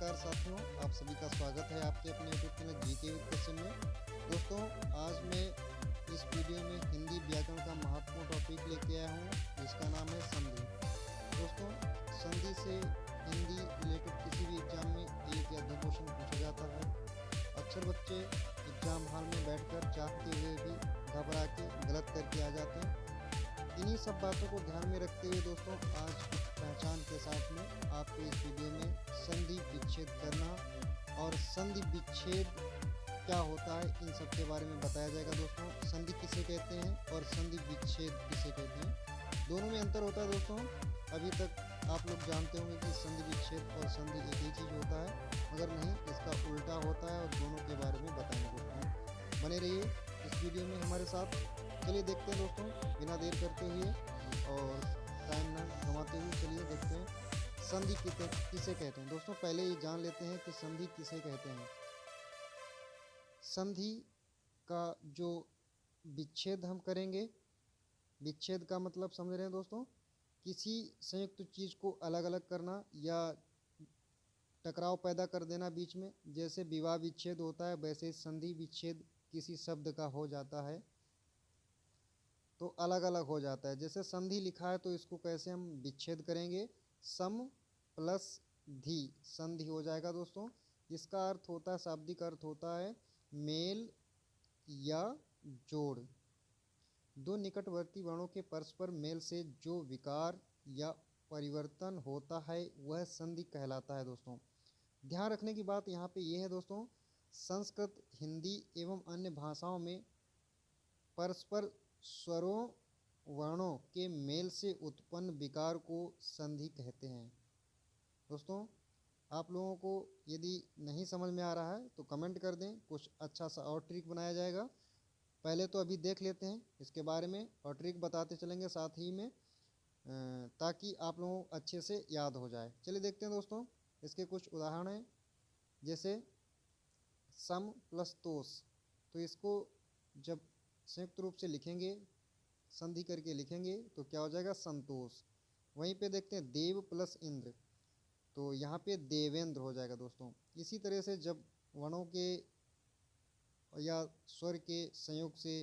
नमस्कार साथियों, आप सभी का स्वागत है आपके अपने YouTube channel GK with question में। दोस्तों, आज मैं इस वीडियो में हिंदी व्याकरण का महत्वपूर्ण टॉपिक लेके आया हूँ, जिसका नाम है संधि। दोस्तों, संधि से हिंदी रिलेटेड किसी भी एग्जाम में एक या दो क्वेश्चन पूछा जाता है। अक्सर बच्चे एग्जाम हॉल में बैठकर चाहते हुए भी घबरा के गलत करके आ जाते हैं। इन्हीं सब बातों को ध्यान में रखते हुए दोस्तों, आज कुछ पहचान के साथ में आपको इस वीडियो में संधि विच्छेद करना और संधि विच्छेद क्या होता है, इन सब के बारे में बताया जाएगा। दोस्तों, संधि किसे कहते हैं और संधि विच्छेद किसे कहते हैं, दोनों में अंतर होता है। दोस्तों, अभी तक आप लोग जानते होंगे कि संधि विच्छेद और संधि एक ही चीज़ होता है, मगर नहीं, इसका उल्टा होता है और दोनों के बारे में बताएंगे। दोस्तों, बने रहिए इस वीडियो में हमारे साथ। चलिए देखते हैं दोस्तों, बिना देर करते हुए और टाइम न गंवाते हुए चलिए देखते हैं संधि किसे कहते हैं। दोस्तों, पहले ये जान लेते हैं कि संधि किसे कहते हैं। संधि का जो विच्छेद हम करेंगे, विच्छेद का मतलब समझ रहे हैं दोस्तों, किसी संयुक्त चीज़ को अलग अलग करना या टकराव पैदा कर देना बीच में। जैसे विवाह विच्छेद होता है, वैसे संधि विच्छेद किसी शब्द का हो जाता है तो अलग अलग हो जाता है। जैसे संधि लिखा है तो इसको कैसे हम विच्छेद करेंगे, सम प्लस धी संधि हो जाएगा। दोस्तों, इसका अर्थ होता है, शाब्दिक अर्थ होता है मेल या जोड़। दो निकटवर्ती वर्णों के परस्पर मेल से जो विकार या परिवर्तन होता है वह संधि कहलाता है। दोस्तों, ध्यान रखने की बात यहाँ पे ये है दोस्तों, संस्कृत, हिंदी एवं अन्य भाषाओं में परस्पर स्वरों वर्णों के मेल से उत्पन्न विकार को संधि कहते हैं। दोस्तों, आप लोगों को यदि नहीं समझ में आ रहा है तो कमेंट कर दें, कुछ अच्छा सा और ट्रिक बनाया जाएगा। पहले तो अभी देख लेते हैं इसके बारे में और ट्रिक बताते चलेंगे साथ ही में, ताकि आप लोगों को अच्छे से याद हो जाए। चलिए देखते हैं दोस्तों, इसके कुछ उदाहरण हैं। जैसे सम प्लस तोष, तो इसको जब संयुक्त रूप से लिखेंगे, संधि करके लिखेंगे तो क्या हो जाएगा, संतोष। वहीं पे देखते हैं देव प्लस इंद्र, तो यहाँ पे देवेंद्र हो जाएगा। दोस्तों, इसी तरह से जब वर्णों के या स्वर के संयोग से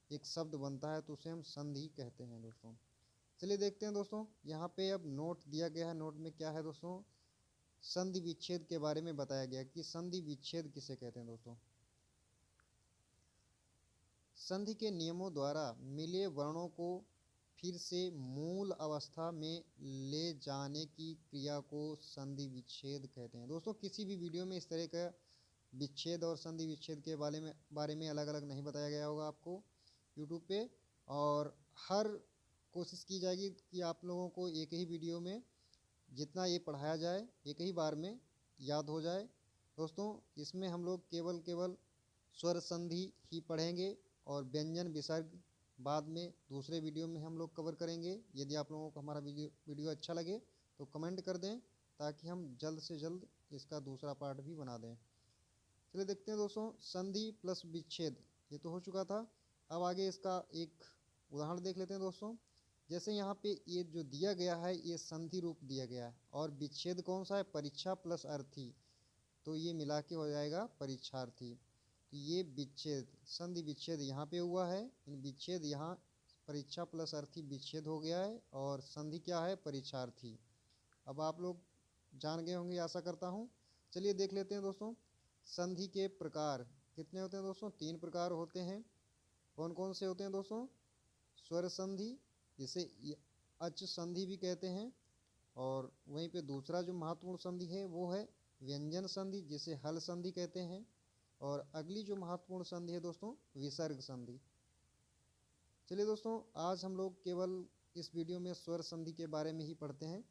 एक शब्द बनता है तो उसे हम संधि कहते हैं। दोस्तों, चलिए देखते हैं दोस्तों, यहाँ पे अब नोट दिया गया है। नोट में क्या है दोस्तों, संधि विच्छेद के बारे में बताया गया कि संधि विच्छेद किसे कहते हैं। दोस्तों, संधि के नियमों द्वारा मिले वर्णों को फिर से मूल अवस्था में ले जाने की क्रिया को संधि विच्छेद कहते हैं। दोस्तों, किसी भी वीडियो में इस तरह का विच्छेद और संधि विच्छेद के बारे में अलग अलग नहीं बताया गया होगा आपको यूट्यूब पे, और हर कोशिश की जाएगी कि आप लोगों को एक ही वीडियो में जितना ये पढ़ाया जाए एक ही बार में याद हो जाए। दोस्तों, इसमें हम लोग केवल स्वर संधि ही पढ़ेंगे और व्यंजन विसर्ग बाद में दूसरे वीडियो में हम लोग कवर करेंगे। यदि आप लोगों को हमारा वीडियो अच्छा लगे तो कमेंट कर दें, ताकि हम जल्द से जल्द इसका दूसरा पार्ट भी बना दें। चलिए देखते हैं दोस्तों, संधि प्लस विच्छेद ये तो हो चुका था। अब आगे इसका एक उदाहरण देख लेते हैं। दोस्तों, जैसे यहाँ पे ये जो दिया गया है ये संधि रूप दिया गया है, और विच्छेद कौन सा है, परीक्षा प्लस अर्थी, तो ये मिला के हो जाएगा परीक्षार्थी। तो ये विच्छेद, संधि विच्छेद यहाँ पे हुआ है, इन विच्छेद यहाँ परीक्षा प्लस अर्थी विच्छेद हो गया है, और संधि क्या है, परीक्षार्थी। अब आप लोग जान गए होंगे, आशा करता हूँ। चलिए देख लेते हैं दोस्तों, संधि के प्रकार कितने होते हैं। दोस्तों, 3 प्रकार होते हैं। कौन कौन से होते हैं दोस्तों, स्वर संधि, जिसे अच संधि भी कहते हैं, और वहीं पे दूसरा जो महत्वपूर्ण संधि है वो है व्यंजन संधि, जिसे हल संधि कहते हैं, और अगली जो महत्वपूर्ण संधि है दोस्तों, विसर्ग संधि। चलिए दोस्तों, आज हम लोग केवल इस वीडियो में स्वर संधि के बारे में ही पढ़ते हैं।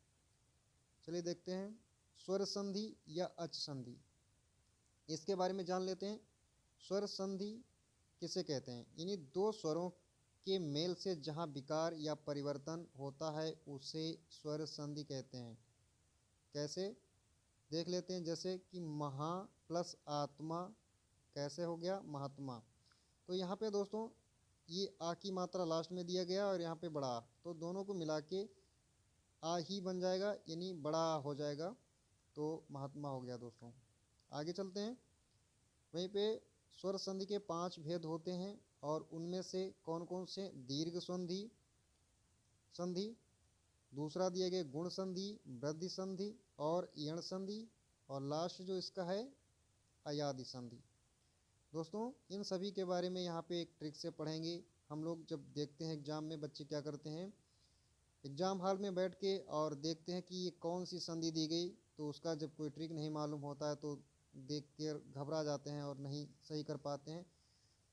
चलिए देखते हैं स्वर संधि या अच संधि, इसके बारे में जान लेते हैं। स्वर संधि किसे कहते हैं, इन्हीं दो स्वरों के मेल से जहाँ विकार या परिवर्तन होता है उसे स्वर संधि कहते हैं। कैसे, देख लेते हैं। जैसे कि महा प्लस आत्मा कैसे हो गया, महात्मा। तो यहाँ पे दोस्तों ये आ की मात्रा लास्ट में दिया गया और यहाँ पे बड़ा, तो दोनों को मिला के आ ही बन जाएगा, यानी बड़ा हो जाएगा। तो महात्मा हो गया दोस्तों। आगे चलते हैं। वहीं पे स्वर संधि के 5 भेद होते हैं और उनमें से कौन कौन से? दीर्घ संधि संधि, दूसरा दिया गया गुण संधि, वृद्धि संधि और यण संधि, और लास्ट जो इसका है अयादि संधि। दोस्तों इन सभी के बारे में यहाँ पे एक ट्रिक से पढ़ेंगे हम लोग। जब देखते हैं एग्जाम में बच्चे क्या करते हैं, एग्जाम हॉल में बैठ के और देखते हैं कि ये कौन सी संधि दी गई, तो उसका जब कोई ट्रिक नहीं मालूम होता है तो देख कर घबरा जाते हैं और नहीं सही कर पाते हैं।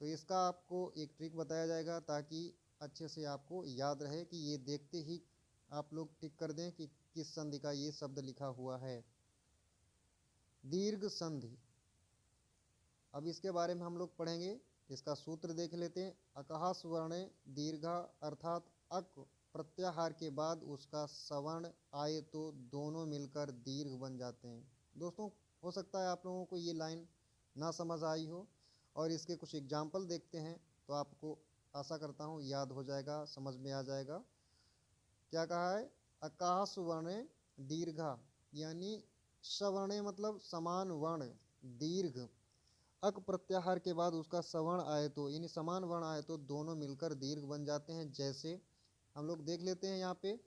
तो इसका आपको एक ट्रिक बताया जाएगा ताकि अच्छे से आपको याद रहे कि ये देखते ही आप लोग टिक कर दें कि किस संधि का ये शब्द लिखा हुआ है। दीर्घ संधि, अब इसके बारे में हम लोग पढ़ेंगे। इसका सूत्र देख लेते हैं। अकहा स्वर्ण दीर्घा अर्थात अक प्रत्याहार के बाद उसका सवर्ण आए तो दोनों मिलकर दीर्घ बन जाते हैं। दोस्तों हो सकता है आप लोगों को ये लाइन ना समझ आई हो, और इसके कुछ एग्जाम्पल देखते हैं तो आपको आशा करता हूँ याद हो जाएगा, समझ में आ जाएगा। क्या कहा है? अकाह सुवर्ण दीर्घा, यानी सवर्ण मतलब समान वर्ण, दीर्घ अक प्रत्याहार के बाद उसका सवर्ण आए तो, यानी समान वर्ण आए तो दोनों मिलकर दीर्घ बन जाते हैं। जैसे हम लोग देख लेते हैं यहाँ पे,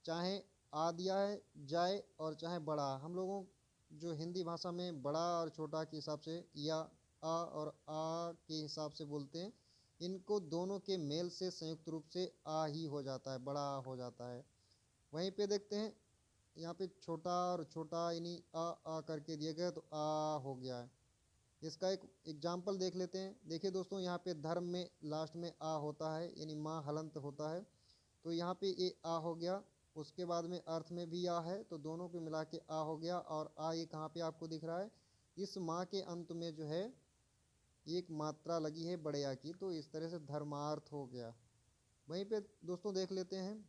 चाहे आ दिया है जाए और चाहे बड़ा, हम लोगों जो हिंदी भाषा में बड़ा और छोटा के हिसाब से या आ और आ के हिसाब से बोलते हैं, इनको दोनों के मेल से संयुक्त रूप से आ ही हो जाता है, बड़ा आ हो जाता है। वहीं पे देखते हैं यहाँ पे छोटा और छोटा यानी आ करके दिया गया तो आ हो गया है। इसका एक एग्जाम्पल देख लेते हैं। देखिए दोस्तों यहाँ पे धर्म में लास्ट में आ होता है, यानी माँ हलंत होता है, तो यहाँ पे ये आ हो गया। उसके बाद में अर्थ में भी आ है, तो दोनों को मिला के आ हो गया। और आ ये कहाँ पे आपको दिख रहा है? इस माँ के अंत में जो है एक मात्रा लगी है बड़े आ की, तो इस तरह से धर्मार्थ हो गया। वहीं पे दोस्तों देख लेते हैं,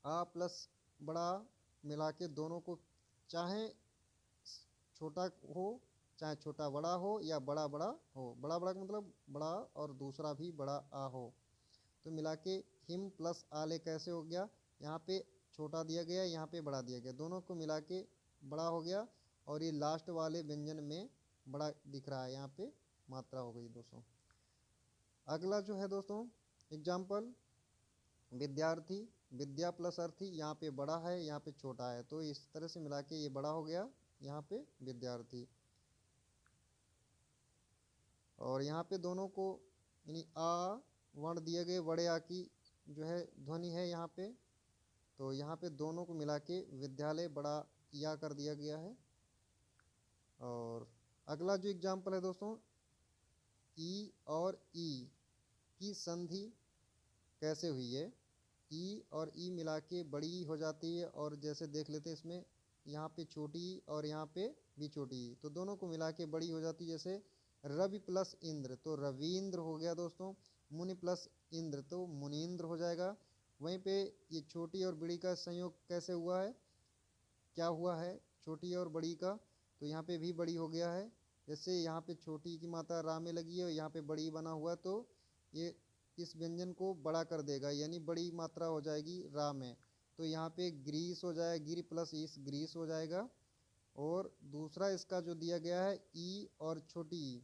आ प्लस बड़ा मिला के दोनों को, चाहे छोटा हो चाहे छोटा बड़ा हो या बड़ा बड़ा हो, बड़ा बड़ा का मतलब बड़ा और दूसरा भी बड़ा आ हो, तो मिला के हिम प्लस आले कैसे हो गया? यहाँ पे छोटा दिया गया, यहाँ पे बड़ा दिया गया, दोनों को मिला के बड़ा हो गया। और ये लास्ट वाले व्यंजन में बड़ा दिख रहा है, यहाँ पे मात्रा हो गई दोस्तों। अगला जो है दोस्तों एग्जाम्पल, विद्यार्थी, विद्या प्लस अर्थी, यहाँ पे बड़ा है यहाँ पे छोटा है, तो इस तरह से मिला के ये बड़ा हो गया, यहाँ पे विद्यार्थी। और यहाँ पे दोनों को यानी आ वर्ण दिए गए, बड़े आ की जो है ध्वनि है यहाँ पे, तो यहाँ पे दोनों को मिला के विद्यालय बड़ा या कर दिया गया है। और अगला जो एग्जाम्पल है दोस्तों, ई और ई की संधि कैसे हुई है? ई और ई मिला के बड़ी हो जाती है, और जैसे देख लेते हैं इसमें यहाँ पे छोटी और यहाँ पे भी छोटी, तो दोनों को मिला के बड़ी हो जाती है। जैसे रवि प्लस इंद्र तो रविंद्र हो गया दोस्तों, मुनि प्लस इंद्र तो मुनीन्द्र हो जाएगा। वहीं पे ये छोटी और बड़ी का संयोग कैसे हुआ है, क्या हुआ है छोटी और बड़ी का? तो यहाँ पे भी बड़ी हो गया है। जैसे यहाँ पे छोटी की मात्रा रा में लगी है और यहाँ पे बड़ी बना हुआ, तो ये इस व्यंजन को बड़ा कर देगा, यानी बड़ी मात्रा हो जाएगी रा में, तो यहाँ पे ग्रीस हो जाएगा, गिर प्लस इस ग्रीस हो जाएगा। और दूसरा इसका जो दिया गया है ई और छोटी,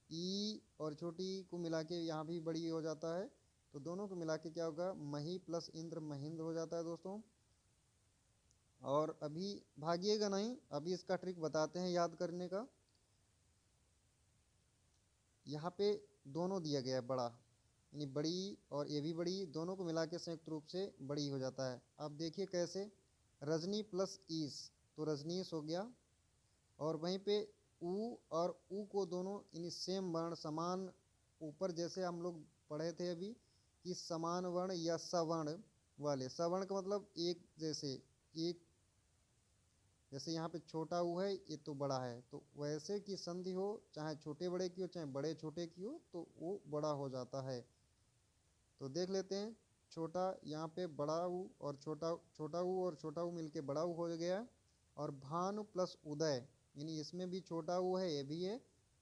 ई और छोटी को मिला के यहाँ भी बड़ी हो जाता है, तो दोनों को मिला के क्या होगा? मही प्लस इंद्र महेंद्र हो जाता है दोस्तों। और अभी भागिएगा नहीं, अभी इसका ट्रिक बताते हैं याद करने का। यहाँ पे दोनों दिया गया है बड़ा, यानी बड़ी और ये भी बड़ी, दोनों को मिला के संयुक्त रूप से बड़ी हो जाता है। अब देखिए कैसे, रजनी प्लस ईस तो रजनीश हो गया। और वहीं पे ऊ और ऊ को दोनों यानी सेम वर्ण समान, ऊपर जैसे हम लोग पढ़े थे अभी कि समान वर्ण या सवर्ण वाले, सवर्ण का मतलब एक जैसे, एक जैसे यहाँ पे छोटा ऊ है ये तो बड़ा है, तो वैसे की संधि हो, चाहे छोटे बड़े की हो चाहे बड़े छोटे की हो, तो वो बड़ा हो जाता है। तो देख लेते हैं, छोटा यहाँ पे बड़ा ऊ और छोटा छोटा ऊ और छोटा ऊ मिलके बड़ा ऊ हो गया। और भानु प्लस उदय, यानी इसमें भी छोटा ऊ है ये भी है,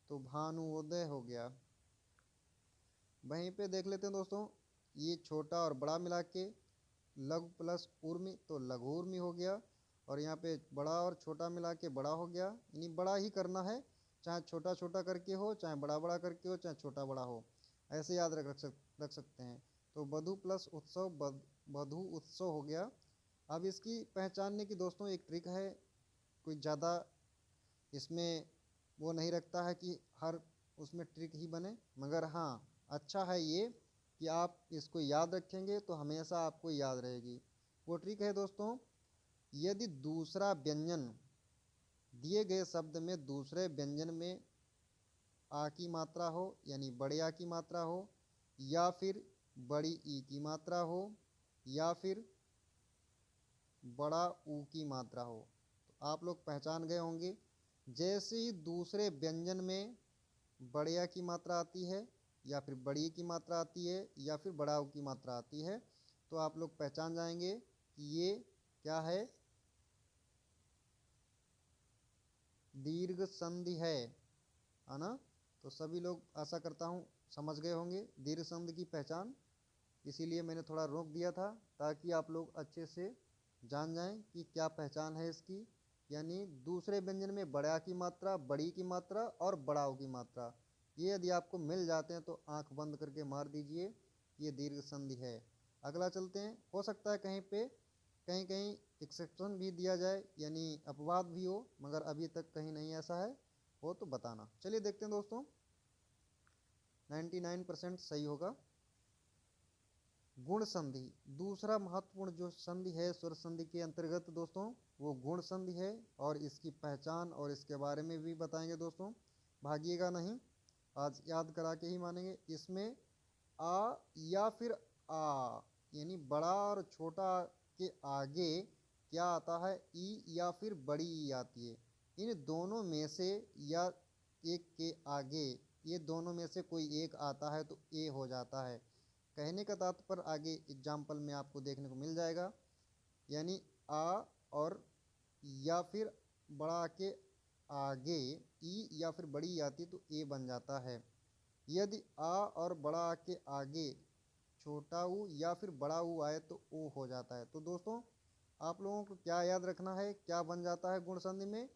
तो भानुउदय हो गया। वहीं पे देख लेते हैं दोस्तों, ये छोटा और बड़ा मिला के लघु प्लस उर्मी तो लघुर्मी हो गया। और यहाँ पे बड़ा और छोटा मिला के बड़ा हो गया, यानी बड़ा ही करना है, चाहे छोटा छोटा करके हो, चाहे बड़ा बड़ा करके हो, चाहे छोटा बड़ा हो, ऐसे याद रख सकते हैं। तो वधु प्लस उत्सव वधु उत्सव हो गया। अब इसकी पहचानने की दोस्तों एक ट्रिक है, कोई ज़्यादा इसमें वो नहीं रखता है कि हर उसमें ट्रिक ही बने, मगर हाँ अच्छा है ये कि आप इसको याद रखेंगे तो हमेशा आपको याद रहेगी। वो ट्रिक है दोस्तों, यदि दूसरा व्यंजन दिए गए शब्द में दूसरे व्यंजन में आ की मात्रा हो, यानी बड़े आ की मात्रा हो, या फिर बड़ी ई की मात्रा हो, या फिर बड़ा ऊ की मात्रा हो, तो आप लोग पहचान गए होंगे। जैसे ही दूसरे व्यंजन में बड़े आ की मात्रा आती है, या फिर बड़ी की मात्रा आती है, या फिर बड़ा ऊ की मात्रा आती है, तो आप लोग पहचान जाएंगे कि ये क्या है, दीर्घ संधि है ना। तो सभी लोग आशा करता हूँ समझ गए होंगे दीर्घ संधि की पहचान, इसीलिए मैंने थोड़ा रोक दिया था ताकि आप लोग अच्छे से जान जाएं कि क्या पहचान है इसकी। यानी दूसरे व्यंजन में बड़ा की मात्रा, बड़ी की मात्रा और बड़ाओ की मात्रा, ये यदि आपको मिल जाते हैं तो आंख बंद करके मार दीजिए, ये दीर्घ संधि है। अगला चलते हैं, हो सकता है कहीं पे कहीं कहीं एक्सेप्शन भी दिया जाए, यानी अपवाद भी हो, मगर अभी तक कहीं नहीं ऐसा है, हो तो बताना। चलिए देखते हैं दोस्तों, 99% सही होगा। गुण संधि, दूसरा महत्वपूर्ण जो संधि है स्वर संधि के अंतर्गत दोस्तों, वो गुण संधि है, और इसकी पहचान और इसके बारे में भी बताएंगे दोस्तों, भागिएगा नहीं, आज याद करा के ही मानेंगे। इसमें आ या फिर आ, यानी बड़ा और छोटा के आगे क्या आता है, ई या फिर बड़ी ई आती है। इन दोनों में से या एक के आगे ये दोनों में से कोई एक आता है तो ए हो जाता है। कहने का तात्पर्य आगे एग्जाम्पल में आपको देखने को मिल जाएगा, यानी आ और या फिर बड़ा के आगे ई या फिर बड़ी ई आती तो ए बन जाता है। यदि आ और बड़ा के आगे छोटा ऊ या फिर बड़ा ऊ आए तो ओ हो जाता है। तो दोस्तों आप लोगों को क्या याद रखना है, क्या बन जाता है गुण संधि में,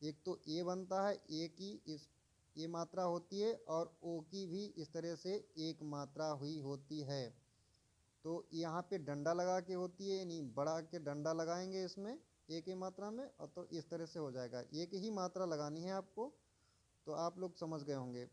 एक तो ए बनता है, ए की इस ये मात्रा होती है, और ओ की भी इस तरह से एक मात्रा हुई होती है। तो यहाँ पे डंडा लगा के होती है, यानी बड़ा के डंडा लगाएंगे इसमें एक ही मात्रा में, और तो इस तरह से हो जाएगा। एक ही मात्रा लगानी है आपको, तो आप लोग समझ गए होंगे।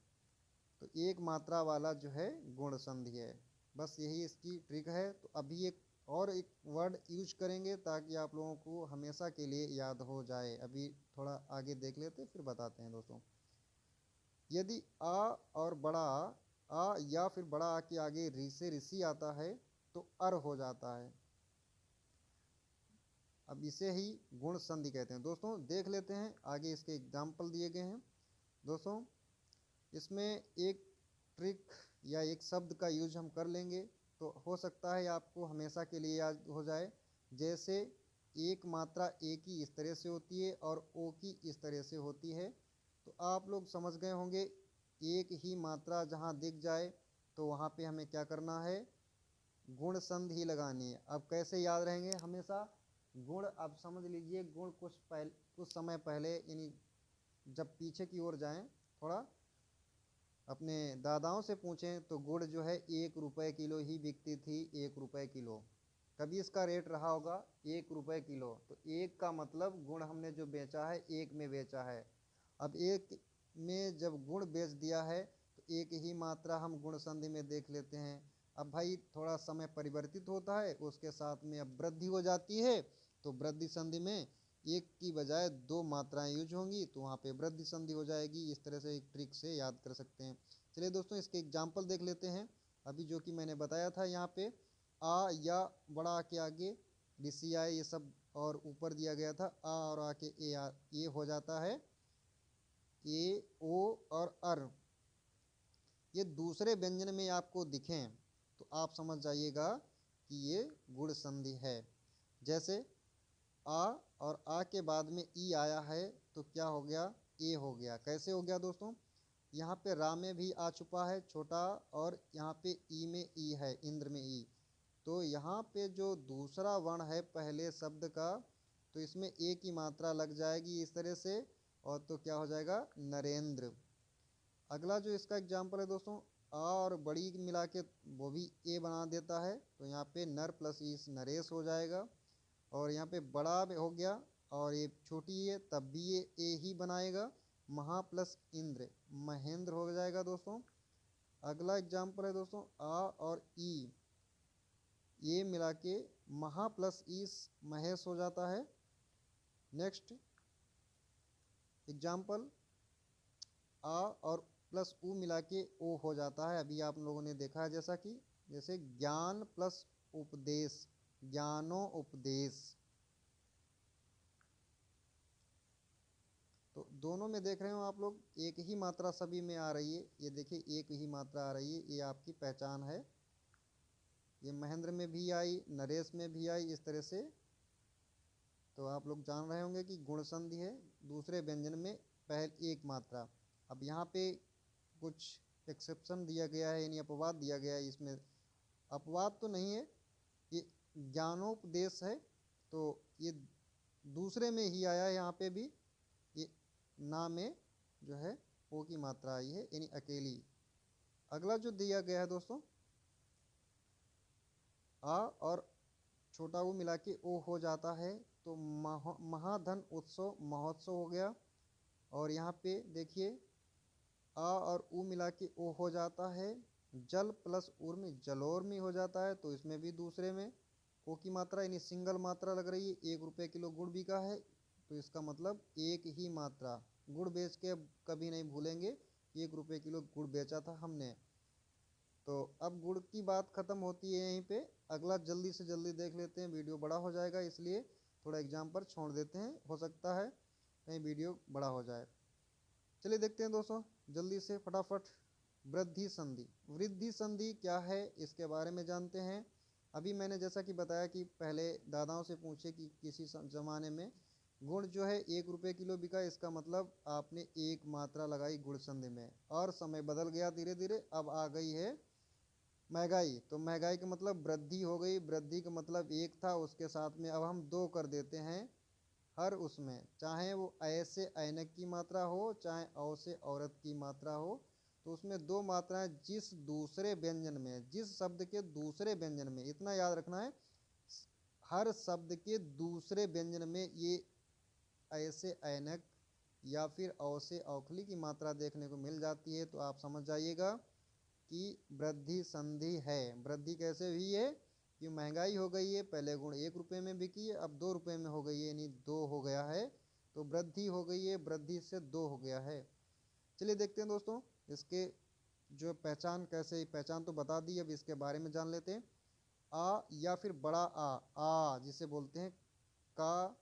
तो एक मात्रा वाला जो है गुण संधि है, बस यही इसकी ट्रिक है। तो अभी एक वर्ड यूज करेंगे ताकि आप लोगों को हमेशा के लिए याद हो जाए। अभी थोड़ा आगे देख लेते फिर बताते हैं दोस्तों। यदि आ और बड़ा आ या फिर बड़ा आ के आगे री से ऋषि आता है तो अर हो जाता है। अब इसे ही गुण संधि कहते हैं दोस्तों। देख लेते हैं आगे, इसके एग्जाम्पल दिए गए हैं दोस्तों। इसमें एक ट्रिक या एक शब्द का यूज हम कर लेंगे तो हो सकता है आपको हमेशा के लिए याद हो जाए। जैसे एक मात्रा ए की इस तरह से होती है और ओ की इस तरह से होती है, तो आप लोग समझ गए होंगे एक ही मात्रा जहाँ दिख जाए तो वहाँ पे हमें क्या करना है, गुण संधि लगानी है। अब कैसे याद रहेंगे हमेशा गुण, आप समझ लीजिए गुण कुछ समय पहले, यानी जब पीछे की ओर जाएं थोड़ा, अपने दादाओं से पूछें तो गुड़ जो है 1 रुपये किलो ही बिकती थी, 1 रुपये किलो। कभी इसका रेट रहा होगा 1 रुपये किलो, तो एक का मतलब गुड़ हमने जो बेचा है एक में बेचा है। अब एक में जब गुण बेच दिया है तो एक ही मात्रा हम गुण संधि में देख लेते हैं। अब भाई थोड़ा समय परिवर्तित होता है, उसके साथ में अब वृद्धि हो जाती है, तो वृद्धि संधि में एक की बजाय 2 मात्राएं यूज होंगी, तो वहाँ पे वृद्धि संधि हो जाएगी। इस तरह से एक ट्रिक से याद कर सकते हैं। चलिए दोस्तों इसके एग्जाम्पल देख लेते हैं। अभी जो कि मैंने बताया था, यहाँ पे आ या बड़ा के आगे ऋषि आए ये सब, और ऊपर दिया गया था आ और आ के ये हो जाता है ए ओ और अर। ये दूसरे व्यंजन में आपको दिखें तो आप समझ जाइएगा कि ये गुण संधि है। जैसे आ और आ के बाद में ई आया है तो क्या हो गया, ए हो गया। कैसे हो गया दोस्तों, यहाँ पे रा में भी आ छुपा है छोटा, और यहाँ पे ई में ई है, इंद्र में ई। तो यहाँ पे जो दूसरा वर्ण है पहले शब्द का तो इसमें ए की मात्रा लग जाएगी इस तरह से, और तो क्या हो जाएगा नरेंद्र। अगला जो इसका एग्जाम्पल है दोस्तों, आ और बड़ी मिला के वो भी ए बना देता है, तो यहाँ पे नर प्लस ईस नरेश हो जाएगा। और यहाँ पे बड़ा हो गया और ये छोटी है तब भी ये ए ही बनाएगा। महा प्लस इंद्र महेंद्र हो जाएगा दोस्तों। अगला एग्जाम्पल है दोस्तों, आ और ई ये मिला के महा प्लस ईस महेश हो जाता है। नेक्स्ट एग्जाम्पल, आ और प्लस उ मिला के ओ हो जाता है। अभी आप लोगों ने देखा है जैसा कि जैसे ज्ञान प्लस उपदेश, ज्ञानो उपदेश। तो दोनों में देख रहे हो आप लोग एक ही मात्रा सभी में आ रही है। ये देखिए एक ही मात्रा आ रही है, ये आपकी पहचान है। ये महेंद्र में भी आई, नरेश में भी आई, इस तरह से। तो आप लोग जान रहे होंगे कि गुण संधि है दूसरे व्यंजन में पहले एक मात्रा। अब यहाँ पे कुछ एक्सेप्शन दिया गया है, यानी अपवाद दिया गया है। इसमें अपवाद तो नहीं है, ये ज्ञानोपदेश है, तो ये दूसरे में ही आया है। यहाँ पे भी ये ना में जो है ओ की मात्रा आई है, यानी अकेली। अगला जो दिया गया है दोस्तों, आ और छोटा ऊ मिला के ओ हो जाता है, तो महाधन उत्सव महोत्सव हो गया। और यहाँ पे देखिए आ और ऊ मिला के ओ हो जाता है, जल प्लस उर्मी जलोर्मी हो जाता है, तो इसमें भी दूसरे में ओ की मात्रा यानी सिंगल मात्रा लग रही है। 1 रुपये किलो गुड़ बिका है, तो इसका मतलब एक ही मात्रा। गुड़ बेच के कभी नहीं भूलेंगे 1 रुपये किलो गुड़ बेचा था हमने। तो अब गुड़ की बात ख़त्म होती है यहीं पे। अगला जल्दी से जल्दी देख लेते हैं, वीडियो बड़ा हो जाएगा इसलिए थोड़ा एग्जाम पर छोड़ देते हैं, हो सकता है कहीं वीडियो बड़ा हो जाए। चलिए देखते हैं दोस्तों जल्दी से फटाफट। वृद्धि संधि, वृद्धि संधि क्या है इसके बारे में जानते हैं। अभी मैंने जैसा कि बताया कि पहले दादाओं से पूछे कि किसी ज़माने में गुड़ जो है 1 रुपये किलो बिका, इसका मतलब आपने एक मात्रा लगाई गुड़ संधि में। और समय बदल गया धीरे धीरे, अब आ गई है महंगाई, तो महंगाई का मतलब वृद्धि हो गई। वृद्धि का मतलब एक था, उसके साथ में अब हम 2 कर देते हैं हर उसमें, चाहे वो ऐसे ऐनक की मात्रा हो चाहे औ से औरत की मात्रा हो, तो उसमें 2 मात्राएं जिस दूसरे व्यंजन में, जिस शब्द के दूसरे व्यंजन में, इतना याद रखना है, हर शब्द के दूसरे व्यंजन में ये ऐसे ऐनक या फिर औ से औखली की मात्रा देखने को मिल जाती है, तो आप समझ जाइएगा कि वृद्धि संधि है। वृद्धि कैसे हुई है कि महंगाई हो गई है, पहले गुण 1 रुपये में बिकी है, अब 2 रुपये में हो गई है, यानी 2 हो गया है, तो वृद्धि हो गई है, वृद्धि से 2 हो गया है। चलिए देखते हैं दोस्तों इसके जो पहचान, कैसे पहचान तो बता दी, अब इसके बारे में जान लेते हैं। आ या फिर बड़ा आ जिसे बोलते हैं का,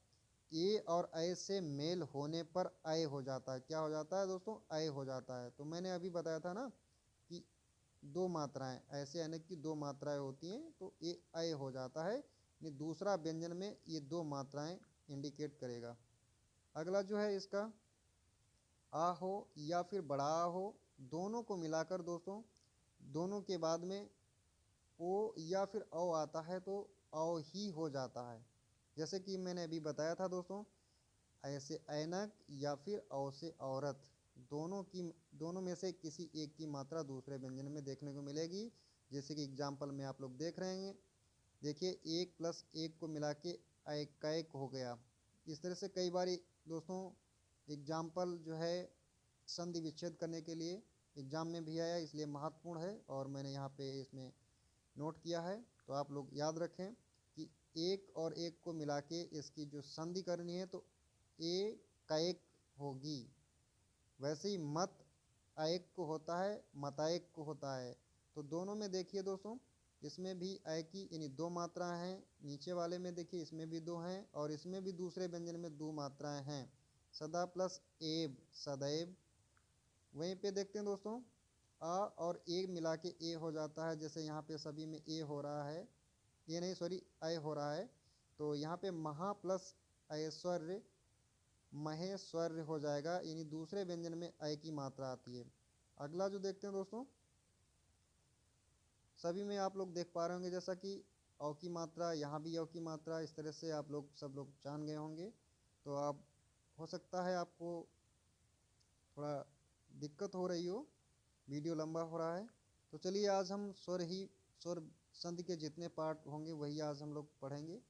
ए और ऐ से मेल होने पर ऐ हो जाता है। क्या हो जाता है दोस्तों? ऐ हो जाता है। तो मैंने अभी बताया था ना कि 2 मात्राएं, ऐसे अनेक की 2 मात्राएं होती हैं, तो ये ऐ हो जाता है, ये दूसरा व्यंजन में ये 2 मात्राएं इंडिकेट करेगा। अगला जो है इसका आ हो या फिर बड़ा आ हो, दोनों को मिलाकर दोस्तों, दोनों के बाद में ओ या फिर औ आता है, तो औ ही हो जाता है। जैसे कि मैंने अभी बताया था दोस्तों, ऐसे ऐनक या फिर औ से औरत, दोनों में से किसी एक की मात्रा दूसरे व्यंजन में देखने को मिलेगी। जैसे कि एग्जाम्पल में आप लोग देख रहे हैं, देखिए 1 + 1 को मिला के कैक हो गया। इस तरह से कई बार दोस्तों एग्जाम्पल जो है संधि विच्छेद करने के लिए एग्जाम में भी आया, इसलिए महत्वपूर्ण है और मैंने यहाँ पे इसमें नोट किया है। तो आप लोग याद रखें कि 1 और 1 को मिला के इसकी जो संधि करनी है, तो ए कैक होगी। वैसे ही मत आयक को होता है, मतायक को होता है। तो दोनों में देखिए दोस्तों, इसमें भी ऐ की यानी 2 मात्राएं हैं, नीचे वाले में देखिए इसमें भी 2 हैं, और इसमें भी दूसरे व्यंजन में 2 मात्राएं हैं। सदा प्लस एब सदैव। वहीं पे देखते हैं दोस्तों, आ और ए मिला के ए हो जाता है। जैसे यहाँ पे सभी में ए हो रहा है, ये नहीं सॉरी ऐ हो रहा है, तो यहाँ पे महा प्लस ऐश्वर्य महेश्वर्य हो जाएगा, यानी दूसरे व्यंजन में ऐ की मात्रा आती है। अगला जो देखते हैं दोस्तों, सभी में आप लोग देख पा रहे होंगे जैसा कि औ की मात्रा, यहाँ भी औ की मात्रा, इस तरह से आप लोग सब लोग जान गए होंगे। तो आप हो सकता है आपको थोड़ा दिक्कत हो रही हो, वीडियो लंबा हो रहा है। तो चलिए आज हम स्वर संधि के जितने पार्ट होंगे वही आज हम लोग पढ़ेंगे।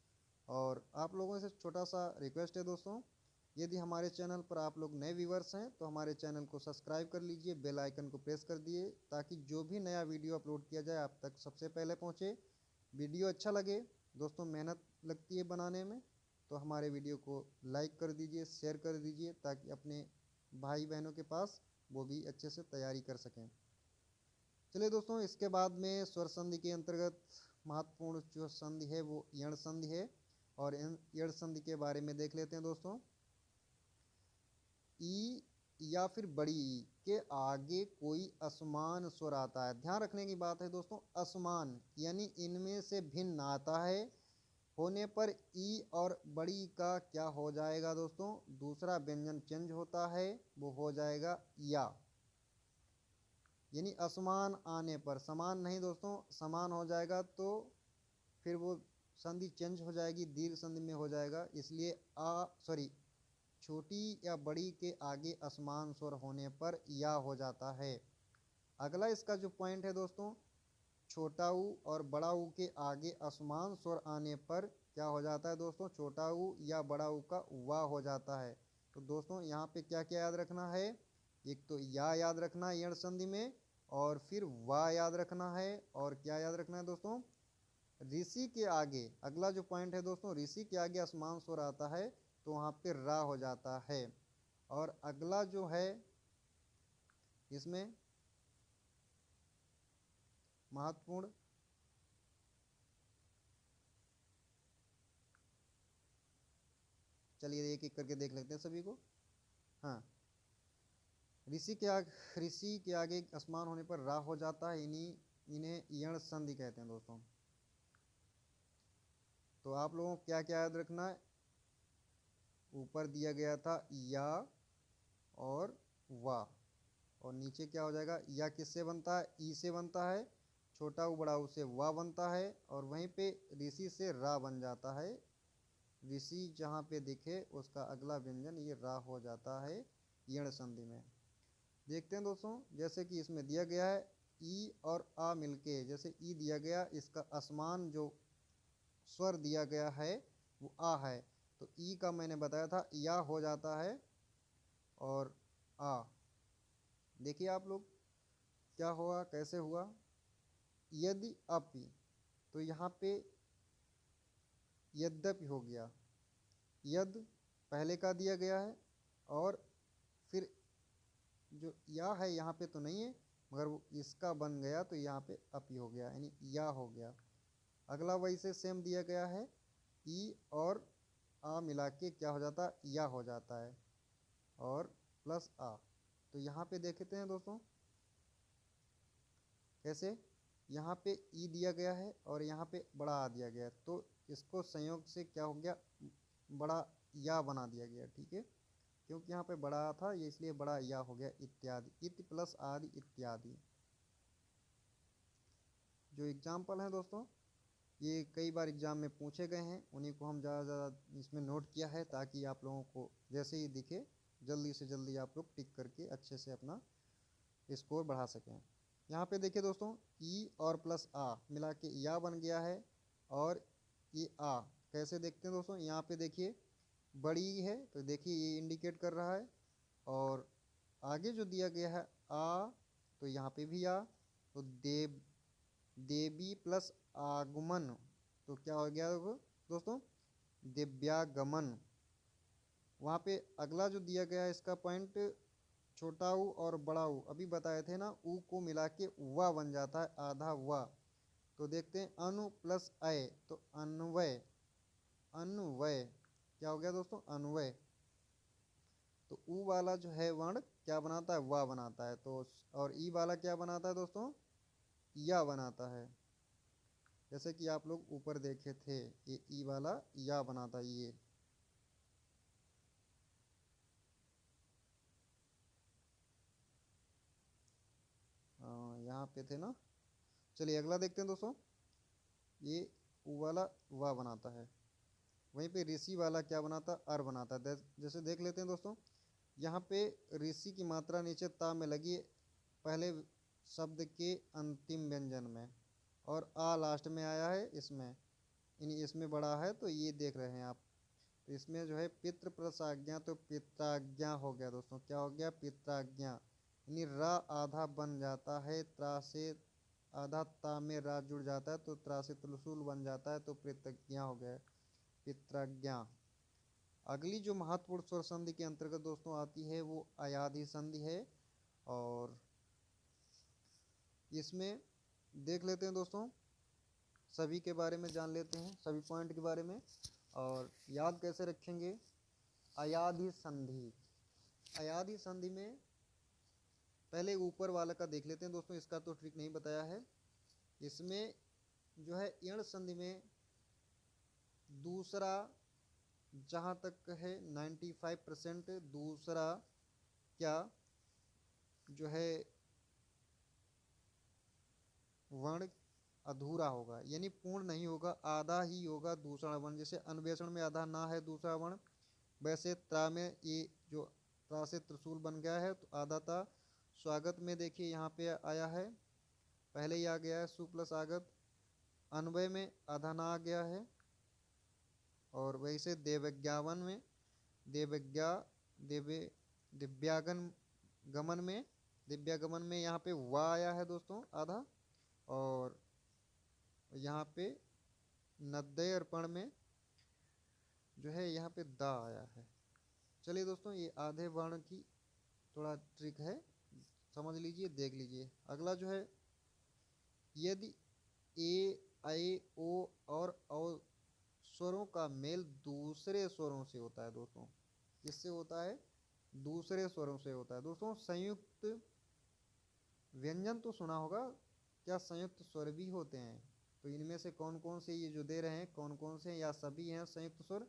और आप लोगों से छोटा सा रिक्वेस्ट है दोस्तों, यदि हमारे चैनल पर आप लोग नए व्यूवर्स हैं तो हमारे चैनल को सब्सक्राइब कर लीजिए, बेल आइकन को प्रेस कर दिए, ताकि जो भी नया वीडियो अपलोड किया जाए आप तक सबसे पहले पहुंचे। वीडियो अच्छा लगे दोस्तों, मेहनत लगती है बनाने में, तो हमारे वीडियो को लाइक कर दीजिए, शेयर कर दीजिए, ताकि अपने भाई बहनों के पास वो भी अच्छे से तैयारी कर सकें। चलिए दोस्तों, इसके बाद में स्वर संधि के अंतर्गत महत्वपूर्ण जो संधि है वो यण संधि है, और इन यण संधि के बारे में देख लेते हैं दोस्तों। ई या फिर बड़ी ई के आगे कोई असमान स्वर आता है। ध्यान रखने की बात है दोस्तों, असमान यानी इनमें से भिन्न आता है होने पर ई और बड़ी ई का क्या हो जाएगा दोस्तों, दूसरा व्यंजन चेंज होता है, वो हो जाएगा या। यानी असमान आने पर, समान नहीं दोस्तों, समान हो जाएगा तो फिर वो संधि चेंज हो जाएगी, दीर्घ संधि में हो जाएगा। इसलिए छोटी या बड़ी के आगे असमान स्वर होने पर या हो जाता है। अगला इसका जो पॉइंट है दोस्तों, छोटा ऊ और बड़ा ऊ के आगे असमान स्वर आने पर क्या हो जाता है दोस्तों, छोटा ऊ या बड़ा ऊ का वा हो जाता है। तो दोस्तों यहाँ पे क्या क्या याद रखना है, एक तो या याद रखना है यण संधि में, और फिर वा याद रखना है, और क्या याद रखना है दोस्तों, ऋषि के आगे, अगला जो पॉइंट है दोस्तों, ऋषि के आगे असमान स्वर आता है तो वहाँ पे रा हो जाता है। और अगला जो है इसमें महत्वपूर्ण, चलिए एक एक करके देख लेते हैं सभी को। हाँ, ऋषि के आगे असमान होने पर रा हो जाता है, इन्हें यण संधि कहते हैं दोस्तों। तो आप लोगों को क्या क्या याद रखना है, ऊपर दिया गया था या और वा, और नीचे क्या हो जाएगा, या किससे बनता है, ई से बनता है, छोटा ऊ बड़ा ऊ से वा बनता है, और वहीं पे ऋषि से रा बन जाता है। ऋषि जहाँ पे दिखे उसका अगला व्यंजन ये रा हो जाता है यण संधि में। देखते हैं दोस्तों, जैसे कि इसमें दिया गया है ई और आ मिलके, जैसे ई दिया गया, इसका असमान जो स्वर दिया गया है वो आ है, तो ई का मैंने बताया था या हो जाता है, और आ, देखिए आप लोग क्या हुआ, कैसे हुआ, यदि अपि, तो यहाँ पे यद्यपि हो गया, यद पहले का दिया गया है, और फिर जो या है यहाँ पे तो नहीं है, मगर वो इसका बन गया तो यहाँ पे अपि हो गया, यानी या हो गया। अगला वही से सेम दिया गया है, ई और आ मिला के क्या हो जाता है, या हो जाता है, और प्लस आ। तो यहाँ पे देखते हैं दोस्तों कैसे, यहाँ पे ई दिया गया है और यहाँ पे बड़ा आ दिया गया है, तो इसको संयोग से क्या हो गया, बड़ा या बना दिया गया, ठीक है, क्योंकि यहाँ पे बड़ा था ये, इसलिए बड़ा या हो गया, इत्यादि, इत प्लस आदि इत्यादि। जो एग्जाम्पल हैं दोस्तों ये कई बार एग्जाम में पूछे गए हैं, उन्हीं को हम ज़्यादा इसमें नोट किया है, ताकि आप लोगों को जैसे ही दिखे जल्दी से जल्दी आप लोग टिक करके अच्छे से अपना स्कोर बढ़ा सकें। यहाँ पे देखिए दोस्तों, ई और प्लस आ मिला के या बन गया है, और ये आ कैसे देखते हैं दोस्तों, यहाँ पे देखिए बड़ी है तो देखिए ये इंडिकेट कर रहा है, और आगे जो दिया गया है आ, तो यहाँ पे भी आ, तो देवी प्लस आगमन, तो क्या हो गया दोस्तों, दिव्यागमन। वहाँ पे अगला जो दिया गया है इसका पॉइंट, छोटा ऊ और बड़ा ऊ अभी बताए थे ना, ऊ को मिला के वा बन जाता है, आधा वा। तो देखते हैं अनु प्लस अय, तो अन्वय, अन्वय क्या हो गया दोस्तों, अन्वय। तो ऊ वाला जो है वर्ण क्या बनाता है, वा बनाता है, तो और ई वाला क्या बनाता है दोस्तों, या बनाता है। जैसे कि आप लोग ऊपर देखे थे, ये ई वाला या बनाता है, ये यहाँ पे थे ना। चलिए अगला देखते हैं दोस्तों, ये उ वाला वा बनाता है, वहीं पे ऋषि वाला क्या बनाता, अर बनाता है। जैसे देख लेते हैं दोस्तों, यहाँ पे ऋषि की मात्रा नीचे ता में लगी है पहले शब्द के अंतिम व्यंजन में, और आ लास्ट में आया है इसमें, इसमें बड़ा है, तो ये देख रहे हैं आप। तो इसमें जो है पितृ प्लस आज्ञा, तो पित्राज्ञा हो गया दोस्तों, क्या हो गया, पित्राज्ञा। यानी रा आधा बन जाता है, त्रा से आधा ता में रा जुड़ जाता है, तो त्रा से त्रिशूल बन जाता है, तो पितृज्ञा हो गया, पित्राज्ञा। अगली जो महत्वपूर्ण स्वर संधि के अंतर्गत दोस्तों आती है वो अयाधि संधि है, और इसमें देख लेते हैं दोस्तों, सभी के बारे में जान लेते हैं, सभी पॉइंट के बारे में, और याद कैसे रखेंगे। अयाधि संधि, अयाधि संधि में पहले ऊपर वाला का देख लेते हैं दोस्तों, इसका तो ट्रिक नहीं बताया है। इसमें जो है इण संधि में दूसरा जहाँ तक है 95% दूसरा क्या जो है वर्ण अधूरा होगा, यानी पूर्ण नहीं होगा, आधा ही होगा दूसरा वर्ण। जैसे अन्वेषण में आधा ना है दूसरा वर्ण, वैसे त्रा में ये जो त्रा से त्रिशूल बन गया है तो आधा था। स्वागत में देखिए यहाँ पे आया है, पहले ही आ गया है सु प्लस आगत। अन्वय में आधा ना आ गया है, और वैसे देवज्ञावन में देवज्ञा देवे दिव्यागन गमन में दिव्यागमन में यहाँ पे वा आया है दोस्तों आधा, और यहाँ पे नद्य अर्पण में जो है यहाँ पे दा आया है। चलिए दोस्तों, ये आधे वर्ण की थोड़ा ट्रिक है, समझ लीजिए, देख लीजिए। अगला जो है, यदि ए ऐ ओ और औ स्वरों का मेल दूसरे स्वरों से होता है दोस्तों, किससे होता है, दूसरे स्वरों से होता है दोस्तों। संयुक्त व्यंजन तो सुना होगा, क्या संयुक्त स्वर भी होते हैं, तो इनमें से कौन कौन से ये जो दे रहे हैं कौन कौन से हैं, या सभी हैं संयुक्त स्वर।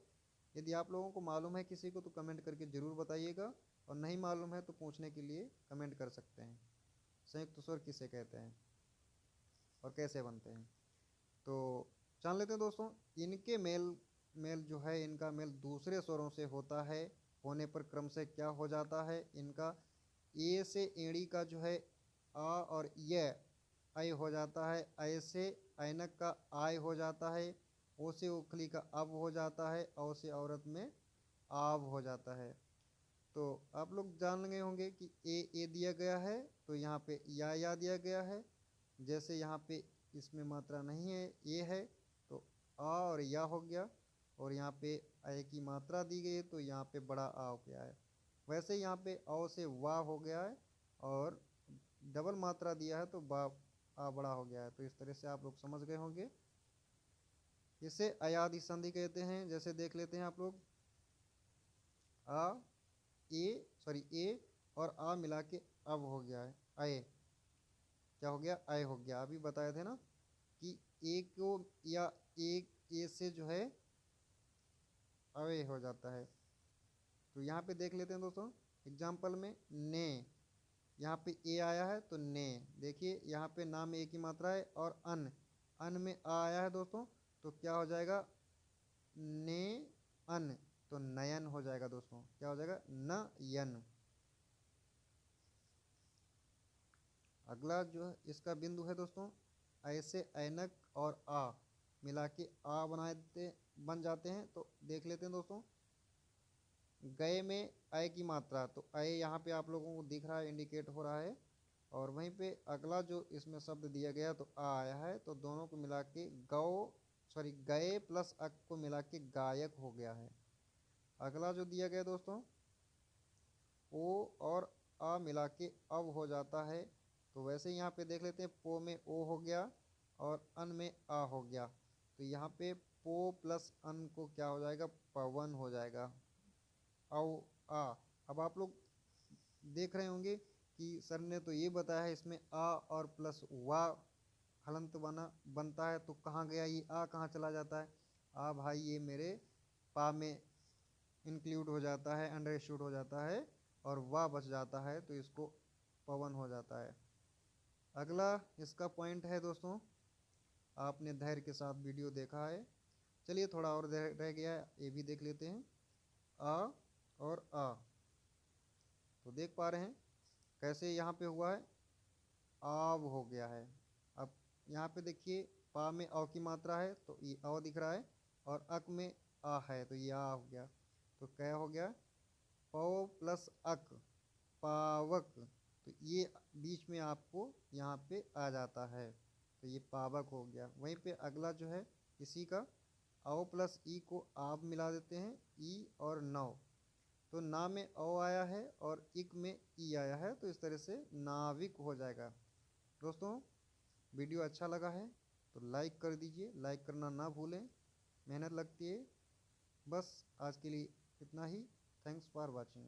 यदि आप लोगों को मालूम है किसी को तो कमेंट करके ज़रूर बताइएगा, और नहीं मालूम है तो पूछने के लिए कमेंट कर सकते हैं। संयुक्त स्वर किसे कहते हैं और कैसे बनते हैं, तो जान लेते हैं दोस्तों। इनके मेल जो है, इनका मेल दूसरे स्वरों से होता है, होने पर क्रम से क्या हो जाता है इनका, ए से एड़ी का जो है आ और य ऐ हो जाता है, ऐ से ऐनक का आय हो जाता है, ओ से उखली का अब हो जाता है, औ से औरत में आव हो जाता है। तो आप लोग जान गए होंगे कि ए दिया गया है तो यहाँ पे या दिया गया है। जैसे यहाँ पे इसमें मात्रा नहीं है, ये है तो आ और या हो गया, और यहाँ पे ऐ की मात्रा दी गई है तो यहाँ पे बड़ा आ हो गया है। वैसे यहाँ पे औ से वाह हो गया है, और डबल मात्रा दिया है तो बा आ बड़ा हो गया है। तो इस तरह से आप लोग समझ गए होंगे, इसे अयाधि संधि कहते हैं। जैसे देख लेते हैं आप लोग, ए और आ मिला के अब हो गया है आए, क्या हो गया, आए हो गया। अभी बताए थे ना कि ए को या एक ए से जो है अवे हो जाता है। तो यहाँ पे देख लेते हैं दोस्तों, एग्जाम्पल में ने, यहाँ पे ए आया है तो ने, देखिए यहाँ पे नाम ए की मात्रा है, और अन में आ आया है दोस्तों, तो क्या हो जाएगा, ने अन, तो नयन हो जाएगा दोस्तों, क्या हो जाएगा, नयन। अगला जो इसका बिंदु है दोस्तों, ऐसे ऐनक और आ मिला के आ बन जाते हैं। तो देख लेते हैं दोस्तों, गए में ऐ की मात्रा, तो ऐ यहाँ पे आप लोगों को दिख रहा है, इंडिकेट हो रहा है, और वहीं पे अगला जो इसमें शब्द दिया गया तो आ आया है, तो दोनों को मिला के गए प्लस अक को मिला के गायक हो गया है। अगला जो दिया गया दोस्तों, ओ और आ मिला के अब हो जाता है, तो वैसे यहाँ पे देख लेते हैं, पो में ओ हो गया और अन में आ हो गया, तो यहाँ पे पो प्लस अन को क्या हो जाएगा, पवन हो जाएगा, औ आ। अब आप लोग देख रहे होंगे कि सर ने तो ये बताया है इसमें आ और प्लस वा हलंत बनता है, तो कहाँ गया ये आ, कहाँ चला जाता है, आ भाई ये मेरे पा में इंक्लूड हो जाता है, अंडरस्टूड हो जाता है, और वाह बच जाता है, तो इसको पवन हो जाता है। अगला इसका पॉइंट है दोस्तों, आपने धैर्य के साथ वीडियो देखा है। चलिए थोड़ा और रह गया है, ये भी देख लेते हैं। आ और आ, तो देख पा रहे हैं कैसे यहाँ पे हुआ है, आव हो गया है। अब यहाँ पे देखिए पा में अ की मात्रा है तो ये अ दिख रहा है, और अक में आ है तो ये आ हो गया। तो क्या हो गया, पौ प्लस अक, पावक। तो ये बीच में आपको यहाँ पे आ जाता है, तो ये पावक हो गया। वहीं पे अगला जो है इसी का औ प्लस ई को आप मिला देते हैं, ई और नौ, तो ना में ओ आया है और इक में ई आया है, तो इस तरह से नाविक हो जाएगा। दोस्तों वीडियो अच्छा लगा है तो लाइक कर दीजिए, लाइक करना ना भूलें, मेहनत लगती है। बस आज के लिए इतना ही। Thanks for watching.